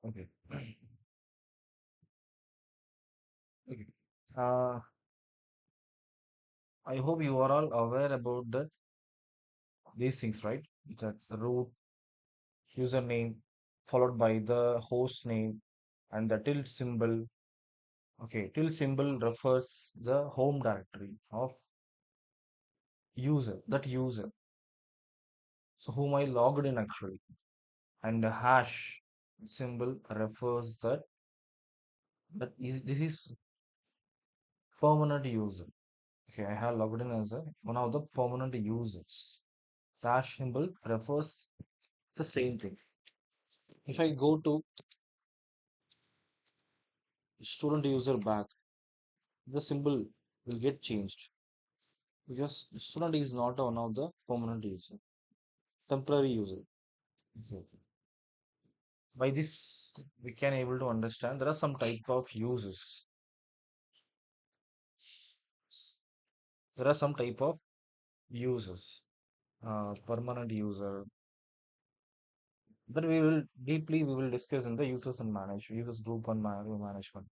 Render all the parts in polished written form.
Okay. Okay. Uh, I hope you are all aware about these things, right? That's the root username followed by the host name and the tilde symbol. Okay, tilde symbol refers the home directory of user. So whom I logged in actually. And the hash symbol refers that this is permanent user. Okay, I have logged in as one of the permanent users. Hash symbol refers the same thing. If I go to student user back, the symbol will get changed because student is not one of the permanent user, temporary user. Okay. By this, we can able to understand there are some type of uses. There are some type of uses. Permanent user. But we will discuss in the users group and management.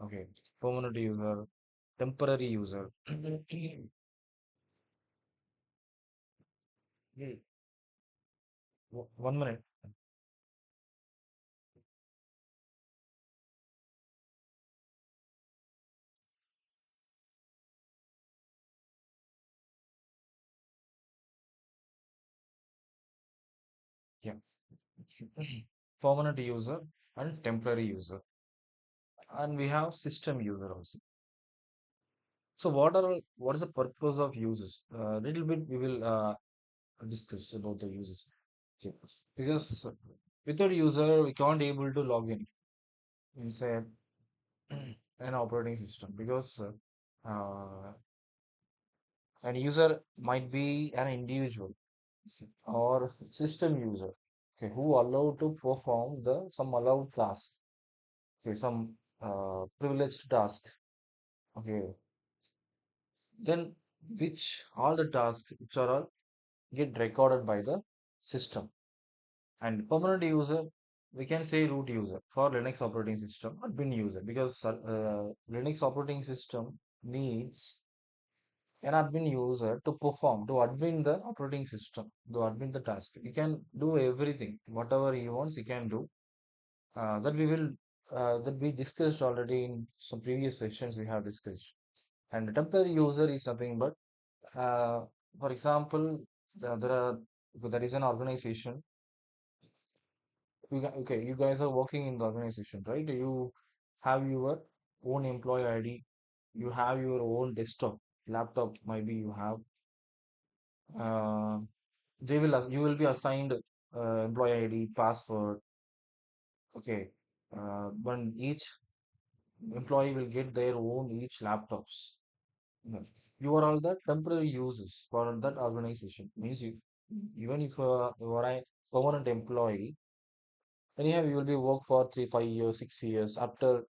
Okay. Permanent user, temporary user. Hey, 1 minute. Yeah. Permanent user and temporary user. And we have system user also. So what is the purpose of users? Little bit we will discuss about the users. Okay. Because without user we can't able to log in inside an operating system because an user might be an individual or system user, okay, who allowed to perform the some allowed task, okay, some privileged task, okay, then which all the tasks which are all get recorded by the system. And permanent user, we can say root user for Linux operating system, admin user, because Linux operating system needs an admin user to perform, to admin the operating system, to admin the task. He can do everything, whatever he wants, he can do. That we will that we discussed already in some previous sessions we have discussed. And the temporary user is nothing but, uh, for example, there are there is an organization. Okay, you guys are working in the organization, right? You have your own employee ID. You have your own desktop, laptop. Maybe you have. Uh, you will be assigned employee ID, password. Okay, when each employee will get their own each laptops. Yeah. You are all the temporary users for that organization. Means you, even if you are a permanent employee, anyhow you will be work for 3, 5 years, 6 years. After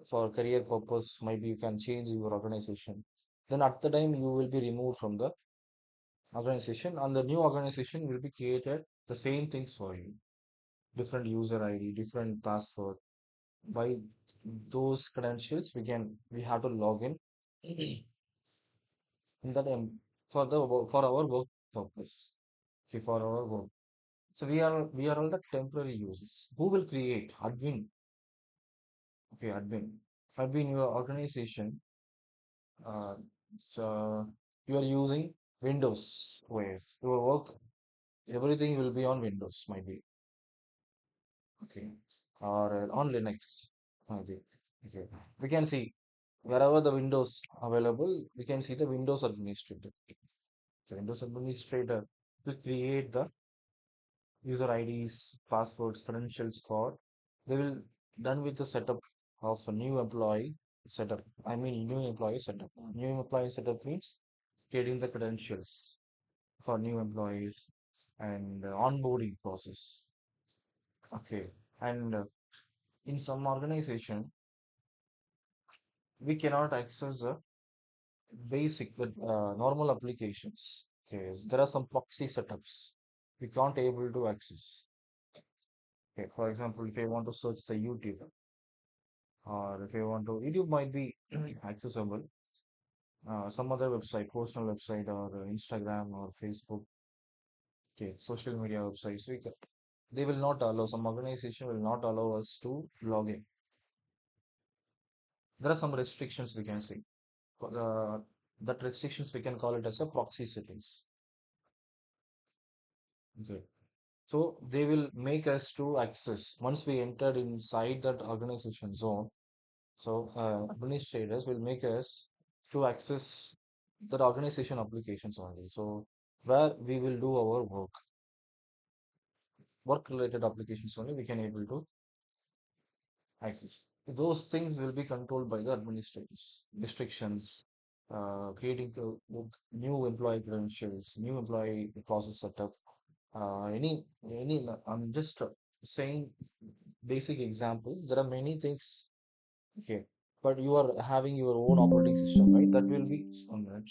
for career purpose, maybe you can change your organization. Then at the time you will be removed from the organization, and the new organization will be created the same things for you. Different user ID, different password. By those credentials, we have to log in in that for for our work purpose. Okay, for our work. So we are all the temporary users. Who will create admin? Okay, admin. Admin your organization. Uh, so you are using Windows OS. Your work, everything will be on Windows, might be. Okay, or on Linux. Maybe. Okay, we can see wherever the Windows available, we can see the Windows administrator. The Windows administrator will create the user IDs, passwords, credentials for. They will done with the setup of a new employee setup. I mean, new employee setup. New employee setup means creating the credentials for new employees and onboarding process. Okay, and in some organization, we cannot access the basic but normal applications. Okay, there are some proxy setups we can't able to access. Okay, for example, if I want to search the YouTube, or if I want to, YouTube might be accessible. Some other website, personal website, or Instagram or Facebook, okay, social media websites, they will not allow, some organization will not allow us to log in. There are some restrictions we can see. For that restrictions we can call it as a proxy settings. Okay. So they will make us to access once we entered inside that organization zone. So administrators will make us to access that organization applications only. So where we will do our work related applications only we can able to access. Those things will be controlled by the administrators. Restrictions, creating new employee credentials, new employee process setup. I'm just saying basic example. There are many things here, but you are having your own operating system, right? That will be on that.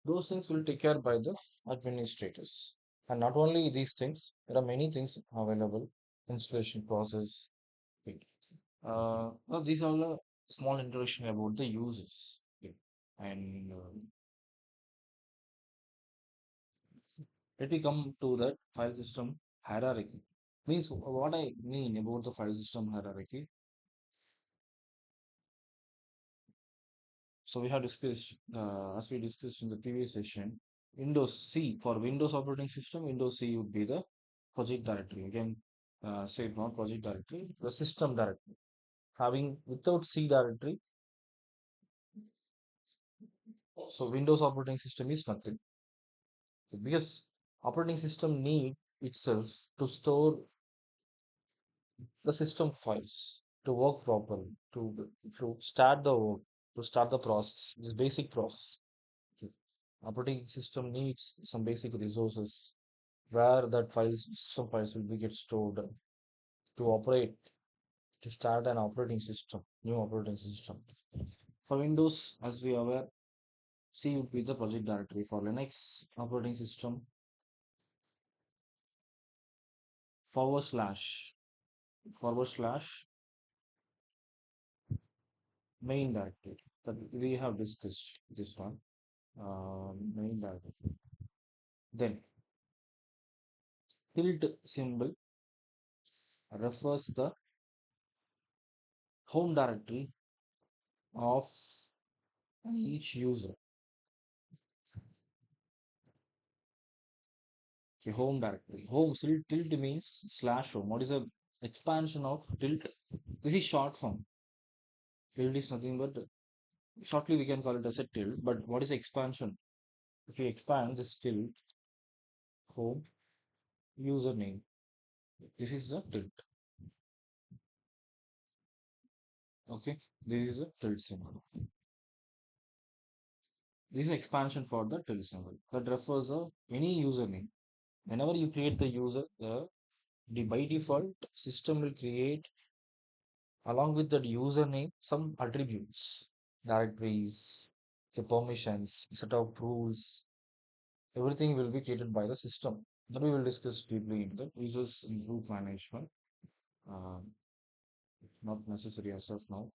Those things will take care by the administrators. And not only these things, there are many things available. Installation process. Okay. Well, these are the small introduction about the uses. Okay. And let me come to that file system hierarchy. Means what I mean about the file system hierarchy. So we have discussed, as we discussed in the previous session, Windows C for Windows operating system, Windows C would be the project directory. Again, say not project directory, the system directory. Having without C directory, so Windows operating system is nothing. Because operating system need itself to store the system files to work properly, to start the work, to start the process, this basic process. Okay. Operating system needs some basic resources where that files, system files will be get stored to operate, to start an operating system, new operating system. For Windows, as we are aware, C would be the project directory. For Linux operating system, forward slash forward slash main directory that we have discussed this one. Main directory. Then tilde symbol refers the home directory of each user. Okay, home directory. Home tilde means slash home. What is the expansion of tilde? This is short form. Tilde is nothing but shortly we can call it as a tilde. But what is the expansion? If we expand this tilde, home username. This is the tilde. Okay, this is a tilde symbol. This is expansion for the tilde symbol that refers to any username. Whenever you create the user, the by default system will create along with that username some attributes, directories, the permissions, set of rules. Everything will be created by the system. That we will discuss deeply in the users in group management. Um, Not necessary as of now.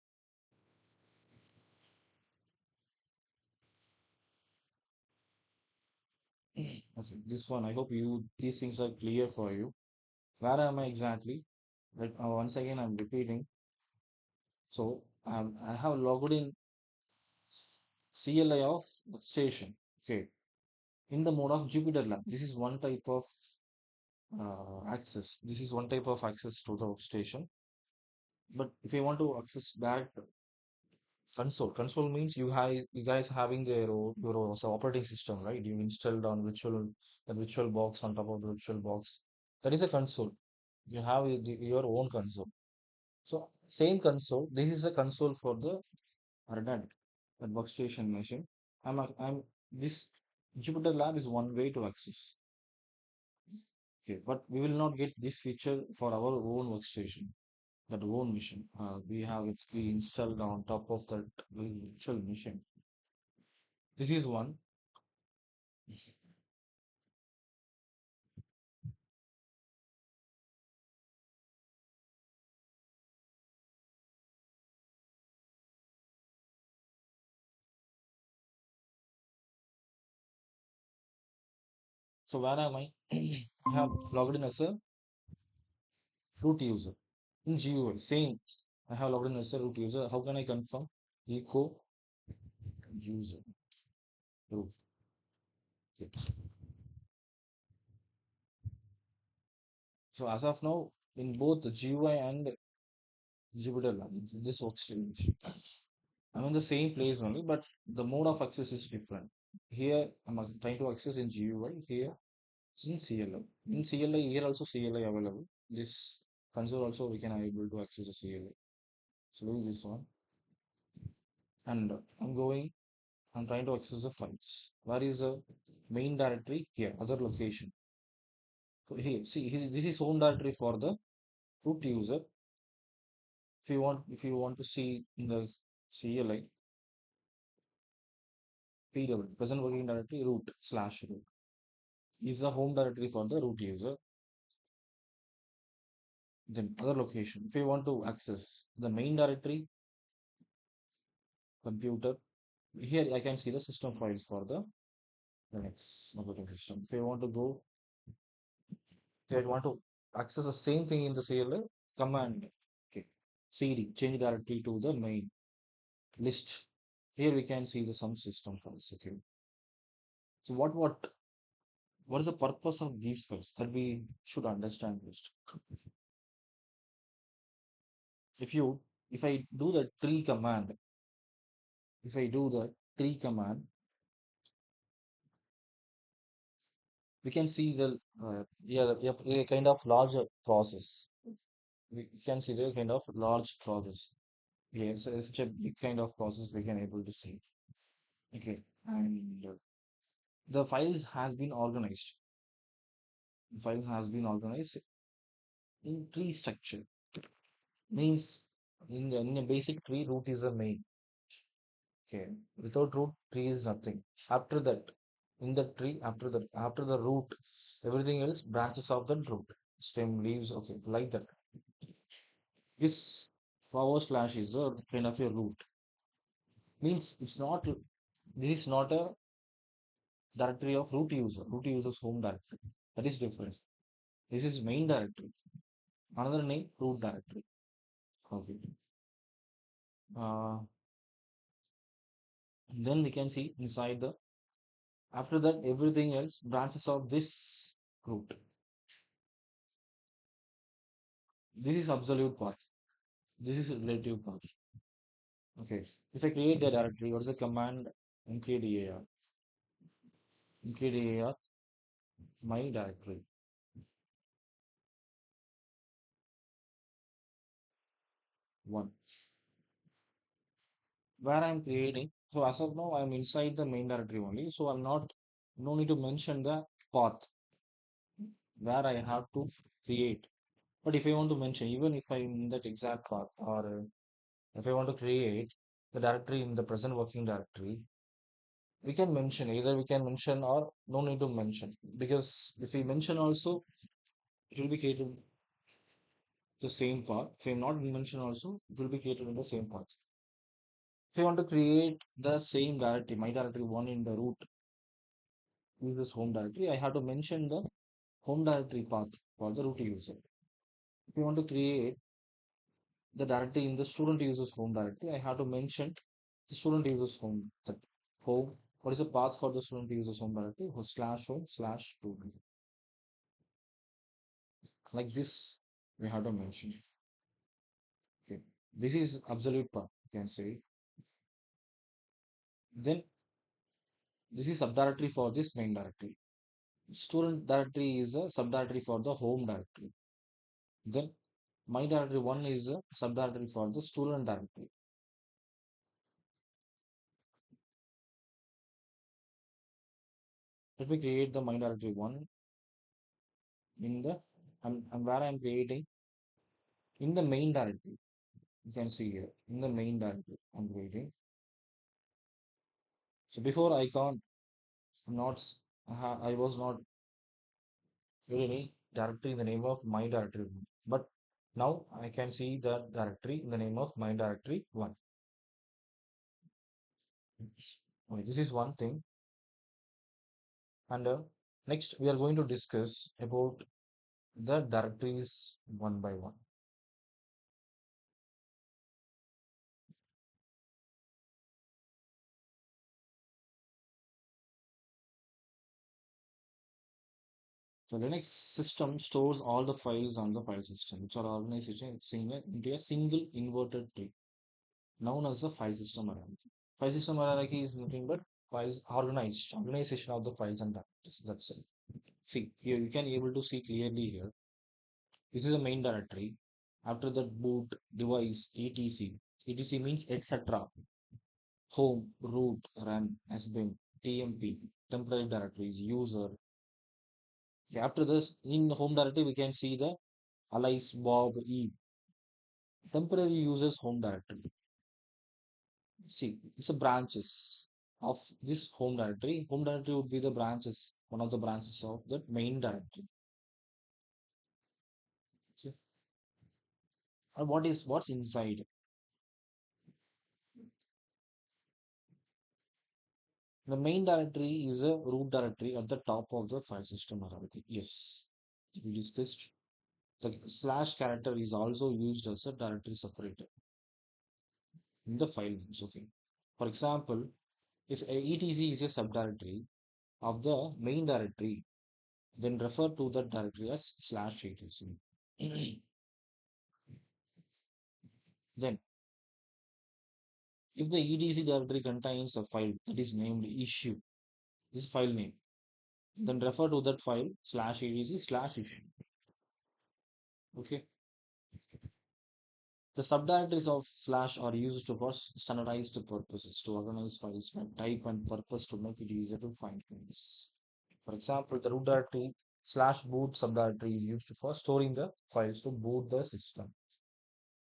Okay, this one I hope you these things are clear for you. Where am I exactly? Once again, I'm repeating. So I have logged in CLI of station. Okay, in the mode of Jupyter Lab. This is one type of access. This is one type of access to the workstation. But if you want to access that console means you guys having your operating system, right? You installed on virtual box on top of the virtual box. That is a console. You have your own console. So same console. This is a console for the Ardent, that workstation machine. I'm this Jupyter Lab is one way to access. Okay, but we will not get this feature for our own workstation, that own machine. We have it we installed on top of that virtual machine. This is one. So where am I? I have logged in as a root user in GUI. Same. I have logged in as a root user. How can I confirm? Echo user root. Okay. So as of now, in both the GUI and Jupyter Lab, this workstation, I'm in the same place only, but the mode of access is different. Here I'm trying to access in GUI. Here in CLI. In CLI, here also CLI available. This console also we can able to access the CLI. So use this one. And I'm trying to access the files. Where is the main directory? Here, other location. So here, see, this is home directory for the root user. If you want to see in the CLI, PW, present working directory root slash root is the home directory for the root user. Then other location. If you want to access the main directory, computer, here I can see the system files for the Linux operating system. If I want to access the same thing in the CLI, command, okay, CD, change directory to the main list. Here we can see the some system files. Okay. So what is the purpose of these files that we should understand first? If you if I do the tree command, if I do the tree command, we can see the a kind of larger process. We can see the kind of large process. Yes, it's such a big kind of process we can able to see. Okay, and the files has been organized. The files has been organized in tree structure. Means in a basic tree, root is the main. Okay, without root, tree is nothing. After that, in the tree, after the root, everything else branches of the root, stem, leaves. Okay, like that. This forward slash is a kind of a root. Means it's not. This is not a directory of root user. Root user's home directory. That is different. This is main directory. Another name, root directory. Okay. Uh, then we can see inside the after that everything else branches of this root. This is absolute path. This is relative path. Okay. If I create a directory, what's the command? mkdir mkdir my directory one where I'm creating. So as of now, I'm inside the main directory only. So I'm not no need to mention the path where I have to create. But if I want to mention, even if I'm in that exact path, or if I want to create the directory in the present working directory, we can mention either we can mention or no need to mention because if we mention also, it will be created the same path. If I not mention also, it will be created in the same path. If I want to create the same directory, my directory one in the root, user's home directory, I have to mention the home directory path for the root user. If you want to create the directory in the student uses home directory, I have to mention the student uses home. That home. What is the path for the student uses home directory? Slash home slash student. Like this, we have to mention. Okay. This is absolute path, you can say. Then this is subdirectory for this main directory. Student directory is a subdirectory for the home directory. Then my directory 1 is a subdirectory for the student directory. Let me create the my directory 1 in the and where I'm creating in the main directory. You can see here in the main directory I'm creating. So before I can't not I was not any directory in the name of my directory 1. But now I can see the directory in the name of my directory 1. Okay, this is one thing. And next we are going to discuss about the directories one by one. So Linux system stores all the files on the file system, which are organized into a single inverted tree, known as the file system hierarchy. File system hierarchy is nothing but files organization of the files and directories. That's it. See, here you can able to see clearly here. This is the main directory. After that boot device etc. etc means etc. Home, root, run, sbin, tmp, temporary directories, user. Okay, after this, in the home directory, we can see the Alice, Bob, Eve. Temporary users home directory. See, it's a branches of this home directory. Home directory would be the branches, one of the branches of the main directory. See, and what's inside? The main directory is a root directory at the top of the file system hierarchy. Yes, we discussed. The slash character is also used as a directory separator in the file names. Okay. For example, if etc is a subdirectory of the main directory, then refer to that directory as slash etc. Then, if the etc directory contains a file that is named issue, this file name, then refer to that file slash etc slash issue. Okay. The subdirectories of slash are used for standardized purposes to organize files by type and purpose to make it easier to find things. For example, the root directory slash boot subdirectory is used for storing the files to boot the system.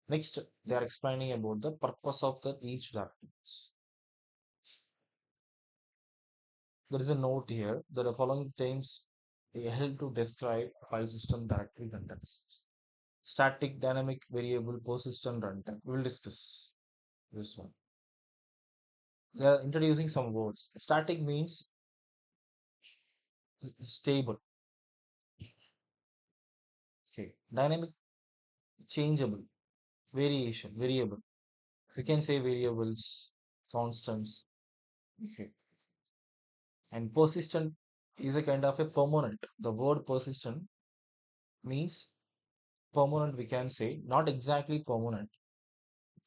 Next, they are explaining about the purpose of the each directory. There is a note here that the following terms help to describe file system directory contents. Static, dynamic, variable, persistent, runtime. We will discuss this one. They are introducing some words. Static means stable. Okay. Dynamic, changeable, variable. We can say variables, constants. Okay. And persistent is a kind of a permanent. The word persistent means permanent, we can say, not exactly permanent,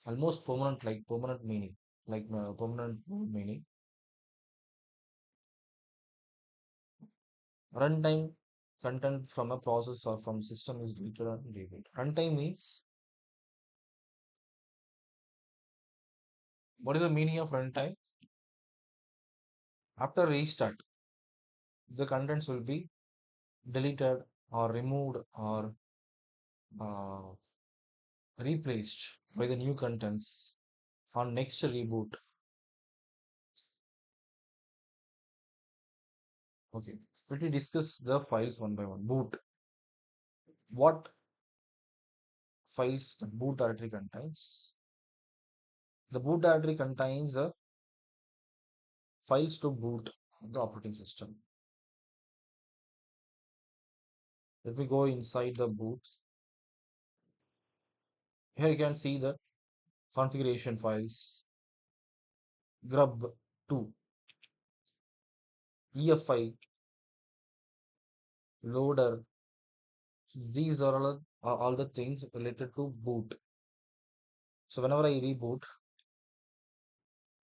almost permanent, like permanent meaning, like permanent meaning. Runtime content from a process or from system is deleted and deleted. Runtime means what is the meaning of runtime? After restart, the contents will be deleted or removed or uh, replaced by the new contents on next reboot. Okay, let me discuss the files one by one. Boot. What files the boot directory contains? The boot directory contains files to boot the operating system. Let me go inside the boot. Here you can see the configuration files, grub2, EFI, loader. These are all the things related to boot. So whenever I reboot,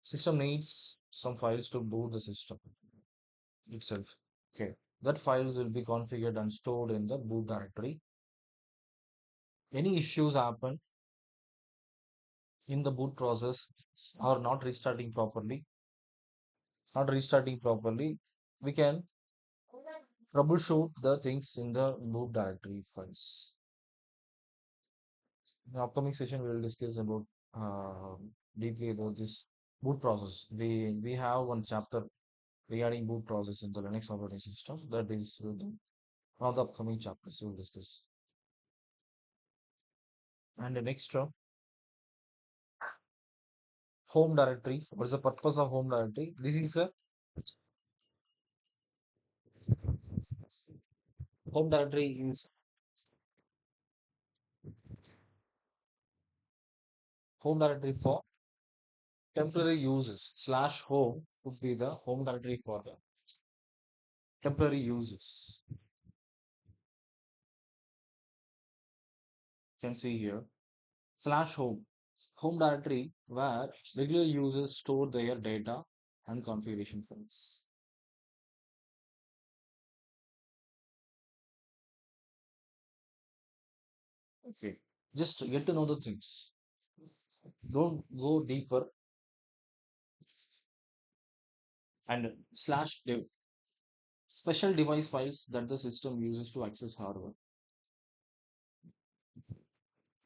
system needs some files to boot the system itself. Okay. That files will be configured and stored in the boot directory. Any issues happen in the boot process or not restarting properly, we can troubleshoot the things in the boot directory files. In the upcoming session, we will discuss about uh, deeply about this boot process. We have one chapter regarding boot process in the Linux operating system. That is one of the upcoming chapters we will discuss. And the next home directory. What is the purpose of home directory? This is a home directory is home directory for temporary uses. Slash home would be the home directory for the temporary uses. You can see here slash home directory where regular users store their data and configuration files. Okay, just get to know the things. Don't go deeper. And slash dev special device files that the system uses to access hardware.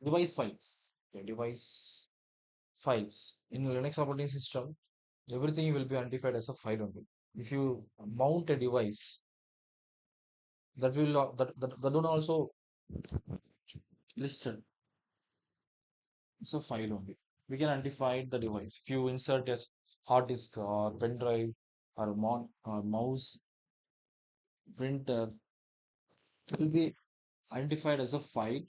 Device files. Okay, device files in Linux operating system. Everything will be identified as a file only. If you mount a device, that one also listed. It's a file only. We can identify the device. If you insert a hard disk or pen drive or or mouse, printer, it will be identified as a file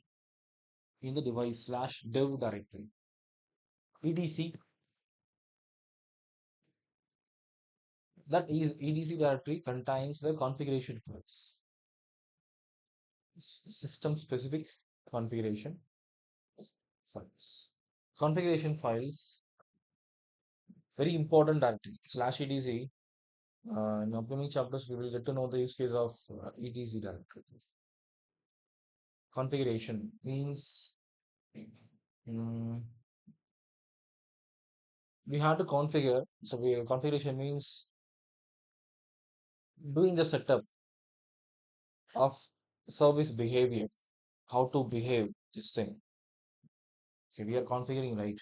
in the device slash dev directory. EDC, that is EDC directory contains the configuration files, system specific configuration files. Configuration files, very important directory. Slash EDC. In upcoming chapters, we will get to know the use case of EDC directory. Configuration means mm, we have to configure. So configuration means doing the setup of service behavior, how to behave this thing. Okay, we are configuring right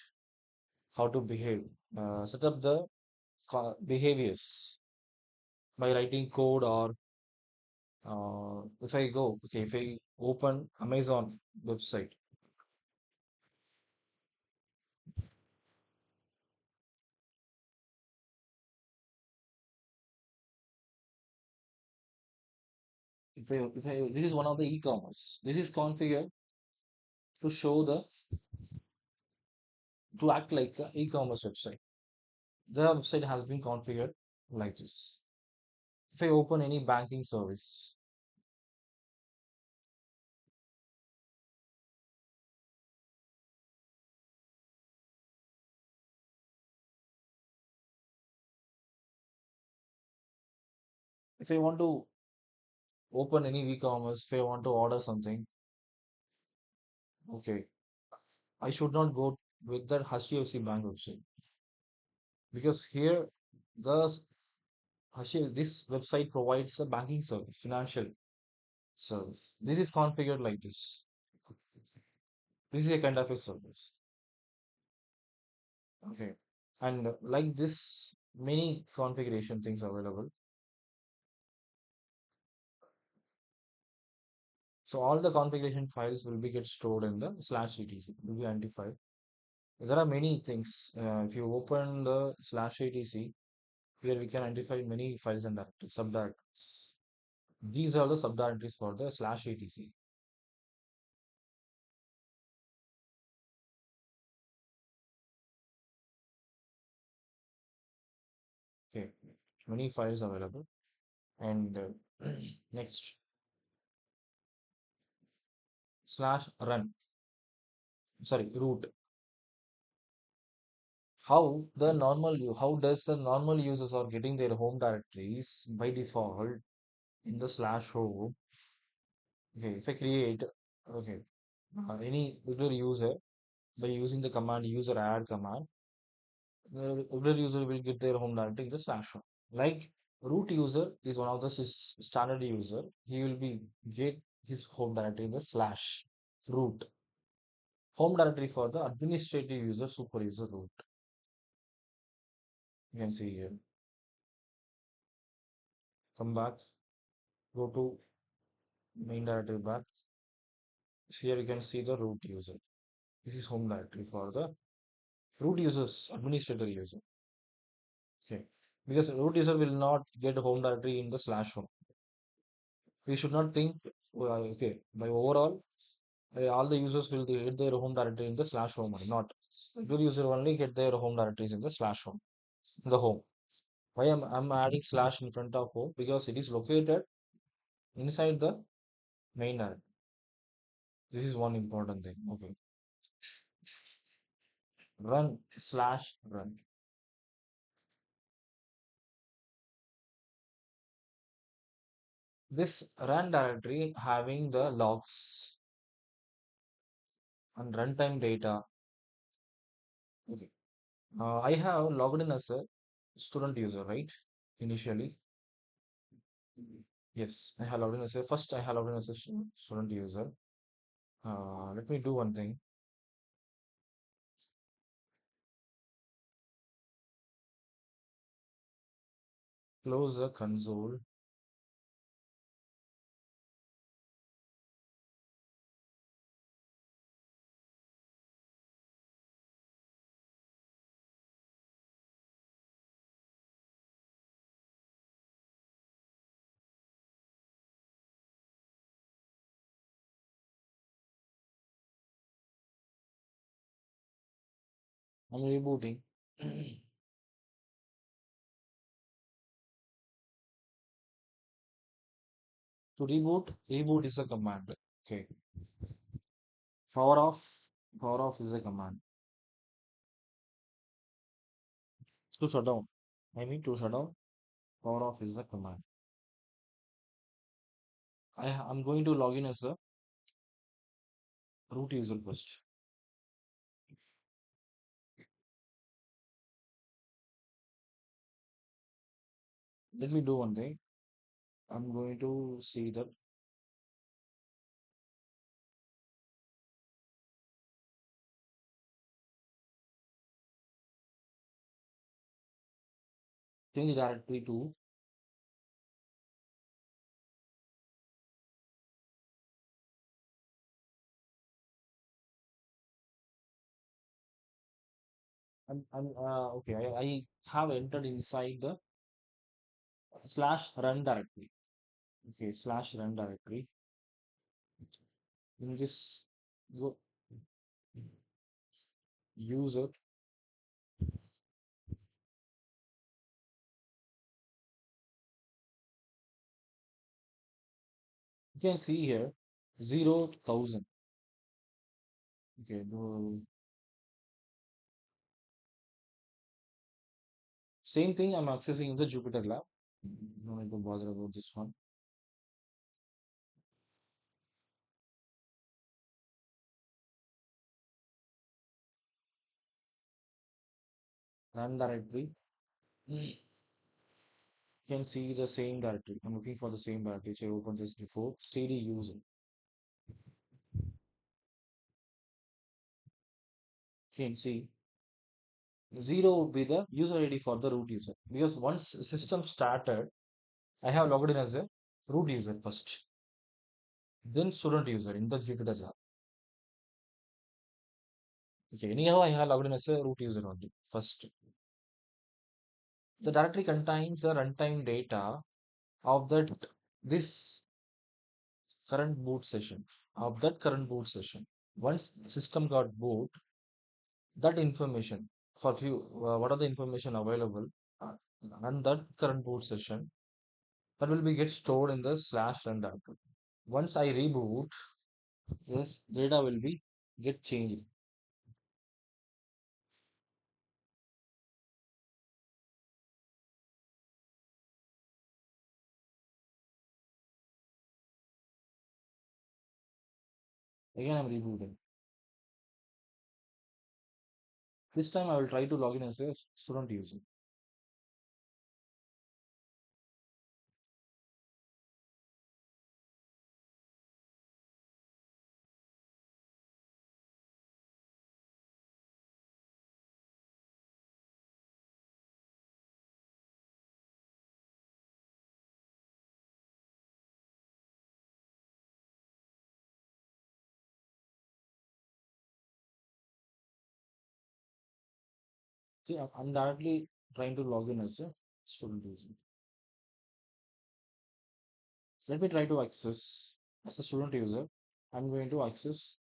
how to behave. Set up the behaviors by writing code or if I open Amazon website, this is one of the e-commerce. This is configured to show the to act like an e-commerce website. The website has been configured like this. If I open any banking service, if I want to open any e-commerce, if I want to order something, okay, I should not go with that HDFC Bank website because here the this website provides a banking service, financial service. This is configured like this. This is a kind of a service. Okay, and like this, many configuration things are available. So all the configuration files will be get stored in the slash etc. Will be identified. There are many things. If you open the slash etc, here we can identify many files and directories, subdirectories. These are the subdirectories for the slash etc. many files available. And next, slash run, sorry, root. How does the normal users are getting their home directories by default in the slash home? Okay, if I create, okay, any regular user by using the command user add command, the regular user will get their home directory in the slash home. Like root user is one of the standard user, he will be get his home directory in the slash root. Home directory for the administrative user, super user root. You can see here. Come back, go to main directory back. Here you can see the root user. This is home directory for the root users, administrator user. Okay. Because root user will not get home directory in the slash home. We should not think, okay, by overall, all the users will get their home directory in the slash home only. Not. Root user only get their home directories in the slash home, in the home. Why I'm adding slash in front of home? Because it is located inside the main directory. This is one important thing. Okay. Run slash run. This run directory having the logs and runtime data. Okay. I have logged in as a student user, right? Initially. Yes, I have logged in as a first I have logged in as a student user. Let me do one thing. Close the console. I'm rebooting. To reboot is a command. Okay. Power off. Power off is a command. To shut down. To shut down. Power off is a command. I'm going to log in as a root user first. Let me do one thing. I'm going to see that change the directory to okay. I have entered inside the slash run directory. Okay, slash run directory. In this go user, you can see here 0,000. Okay, same thing I'm accessing in the Jupyter Lab. No need to bother about this one. Run directory. You can see the same directory. I'm looking for the same directory which I opened this before. CD user. You can see 0 would be the user ID for the root user. Because once system started, I have logged in as a root user first, then student user in the Jupyter Lab. Okay, anyhow, I have logged in as a root user only first. The directory contains the runtime data of this current boot session, of that current boot session. Once system got boot, that information for few, what are the information available? uh, and that current boot session that will be get stored in the slash run directory. Once I reboot, this data will be get changed. Again, I'm rebooting. This time I will try to log in as a student user. See, I'm directly trying to log in as a student user. Let me try to access as a student user. I'm going to access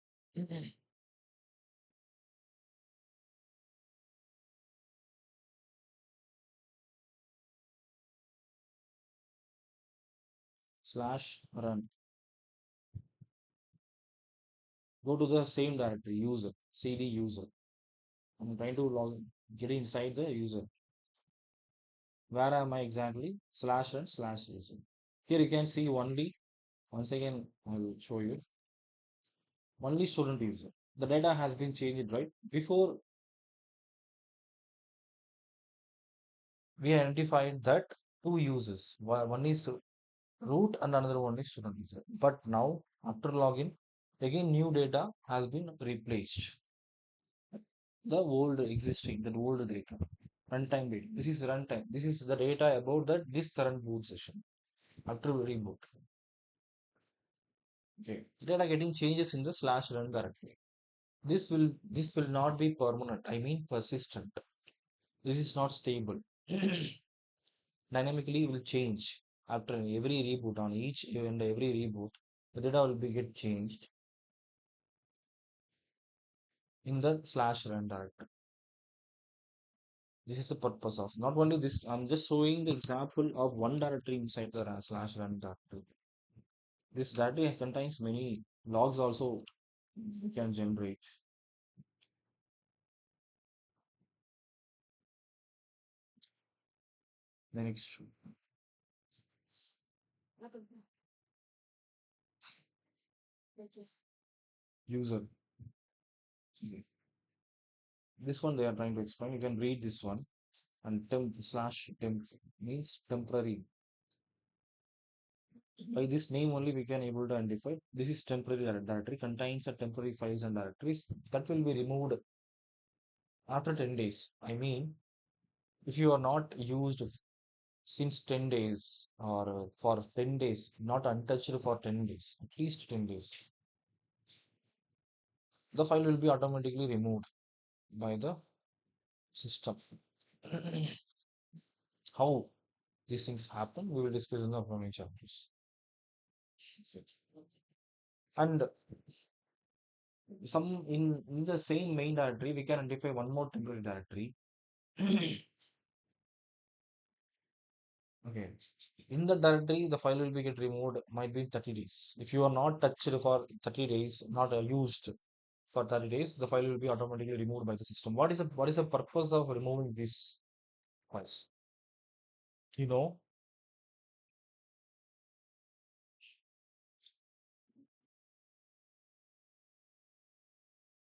slash run. Go to the same directory, user, cd user. I'm trying to get inside the user. Where am I exactly? Slash run slash user. Here you can see only, once again, I'll show you, only student user. The data has been changed, right? Before we identified that two users. One is root and another one is student user. But now, after login, again new data has been replaced. The old existing, the old data, runtime data. This is runtime. This is the data about that this current boot session after reboot. Okay, data getting changes in the slash run directory. This will not be permanent. I mean persistent. This is not stable. Dynamically will change after every reboot. On each and every reboot, the data will be get changed in the slash run directory. This is the purpose of not only this. I'm just showing the example of one directory inside the slash run directory. This directory contains many logs also we can generate. The next user. Okay. This one they are trying to explain. You can read this one. And temp slash temp means temporary. By this name only we can able to identify this is temporary directory contains a temporary files and directories that will be removed after 10 days. I mean, if you are not used since 10 days or for 10 days, not untouched for 10 days, at least 10 days, the file will be automatically removed by the system. How these things happen, we will discuss in the upcoming chapters. Okay. And some in the same main directory, we can identify one more temporary directory. Okay. In the directory, the file will be get removed might be 30 days. If you are not touched for 30 days, not used for 30 days, the file will be automatically removed by the system. What is the purpose of removing these files? You know,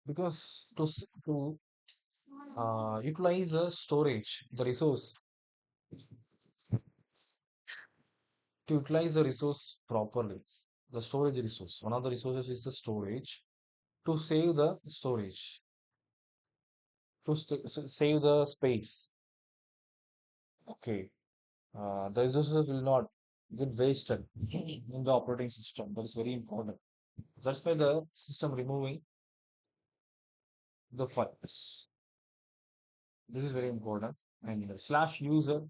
because to utilize the storage, the resource, to utilize the resource properly, the storage resource. One of the resources is the storage. To save the storage, to save the space. Okay, the resources will not get wasted in the operating system. That is very important. That's why the system removing the files. This is very important. And slash user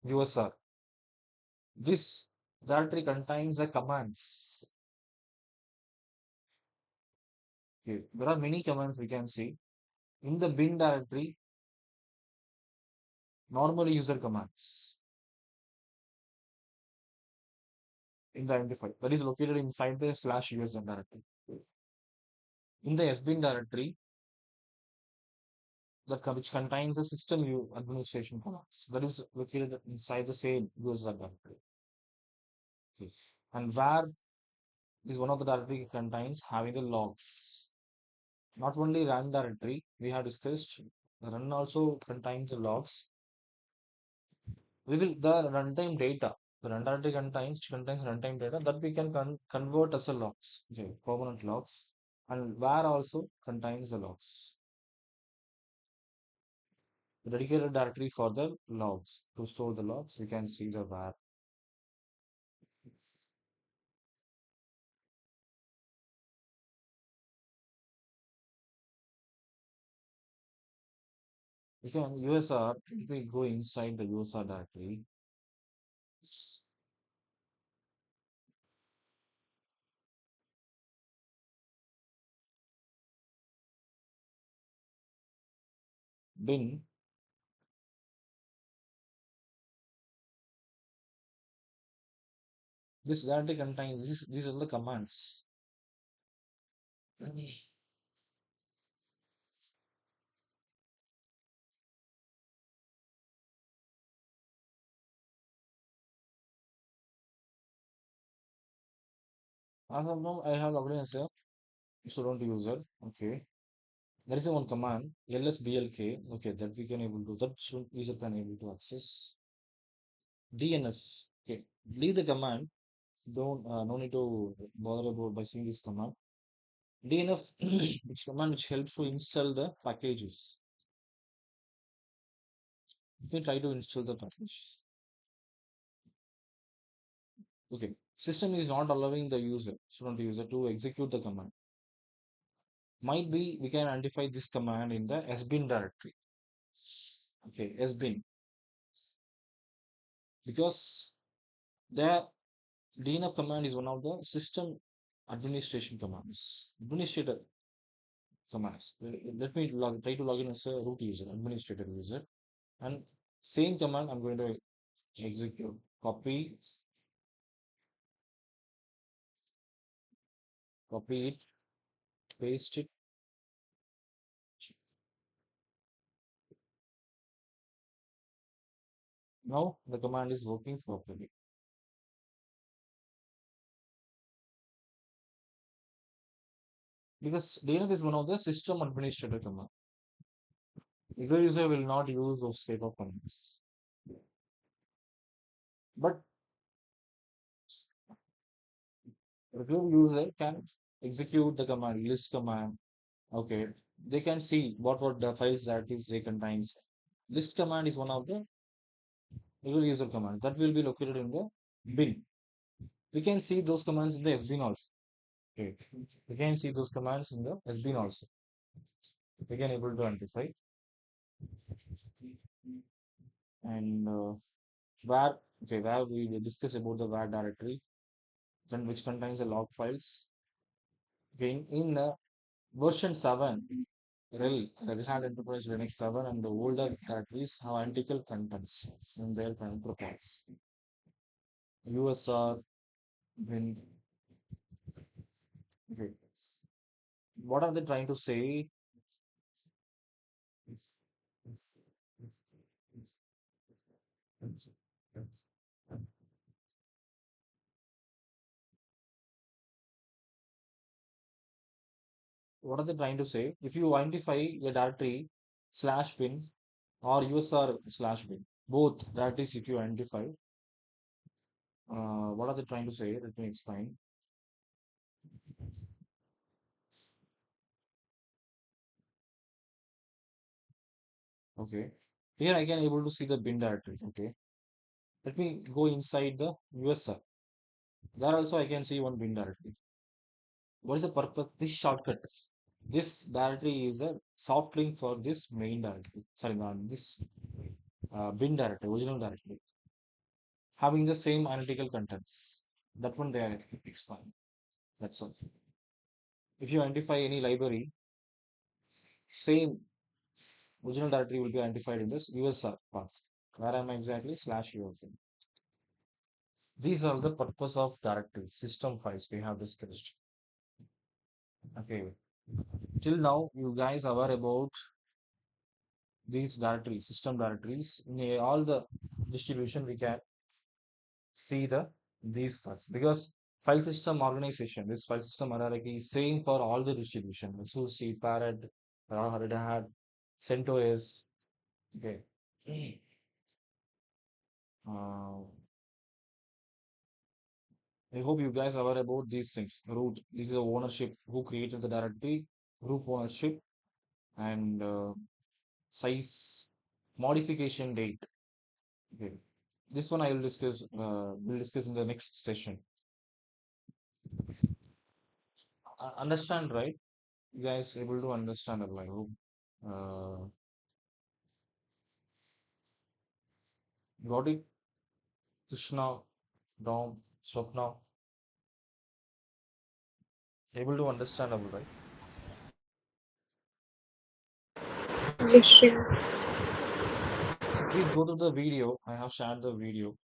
USR. This directory contains the commands. Okay. There are many commands we can see. In the bin directory, normal user commands in the MD5 that is located inside the slash usr directory. In the sbin directory, which contains the system administration commands that is located inside the same user directory. Okay. And where is one of the directory contains having the logs. Not only run directory, we have discussed run also contains the logs. We will the runtime data. The run directory contains runtime data that we can convert as a logs. Okay, permanent logs. And where also contains the logs. The dedicated directory for the logs. To store the logs, we can see the where. We can USR, if we go inside the USR directory, bin, this directory contains these are the commands. As of now, I have already answered. Student user. Okay. There is a one command lsblk. Okay, that we can able to that student user can able to access DNF. Okay, leave the command. Don't no need to bother about by seeing this command. DNF, which command which helps to install the packages. You can try to install the package. Okay, system is not allowing the student user to execute the command. Might be we can identify this command in the sbin directory. Okay, sbin because the DNF command is one of the system administration commands. Administrator commands. Let me try to log in as a root user, administrator user, and same command I'm going to execute. Copy it, paste it. Now the command is working properly because DNF is one of the system administrator command. Regular user will not use those type of commands, but regular user can execute the command list command. Okay, they can see what the files that is they contains. List command is one of the regular user command that will be located in the bin. We can see those commands in the sbin also. Okay, we can see those commands in the sbin also. We can able to identify and where where we will discuss about the where directory then which contains the log files. Okay, in version 7, Red Hat Enterprise Linux 7 and the older directories have identical contents in their profiles. USR, when, okay. What are they trying to say? What are they trying to say? If you identify a directory slash bin or USR slash bin, both directories if you identify, what are they trying to say? Let me explain. Okay. Here I can able to see the bin directory. Okay. Let me go inside the USR. There also I can see one bin directory. What is the purpose? This shortcut. This directory is a soft link for this main directory. Sorry, not this bin directory, original directory, having the same analytical contents. That one they are explain. That's all. If you identify any library, same original directory will be identified in this USR path. Where am I exactly? Slash using. These are the purpose of directory system files we have discussed. Okay. Till now, you guys are aware about these directories, system directories. In all the distribution, we can see these files because file system organization, this file system hierarchy is same for all the distribution. So see Parrot, Red Hat, CentOS. Okay. Uh, I hope you guys are aware about these things. Root, this is the ownership who created the directory, group ownership, and size, modification date. Okay. This one I will discuss. We'll discuss in the next session. Understand, right? You guys able to understand it, I hope. Uh, got it? Krishna, Dom, Swapna, able to understand, right? Yes, sure. So please go to the video. I have shared the video.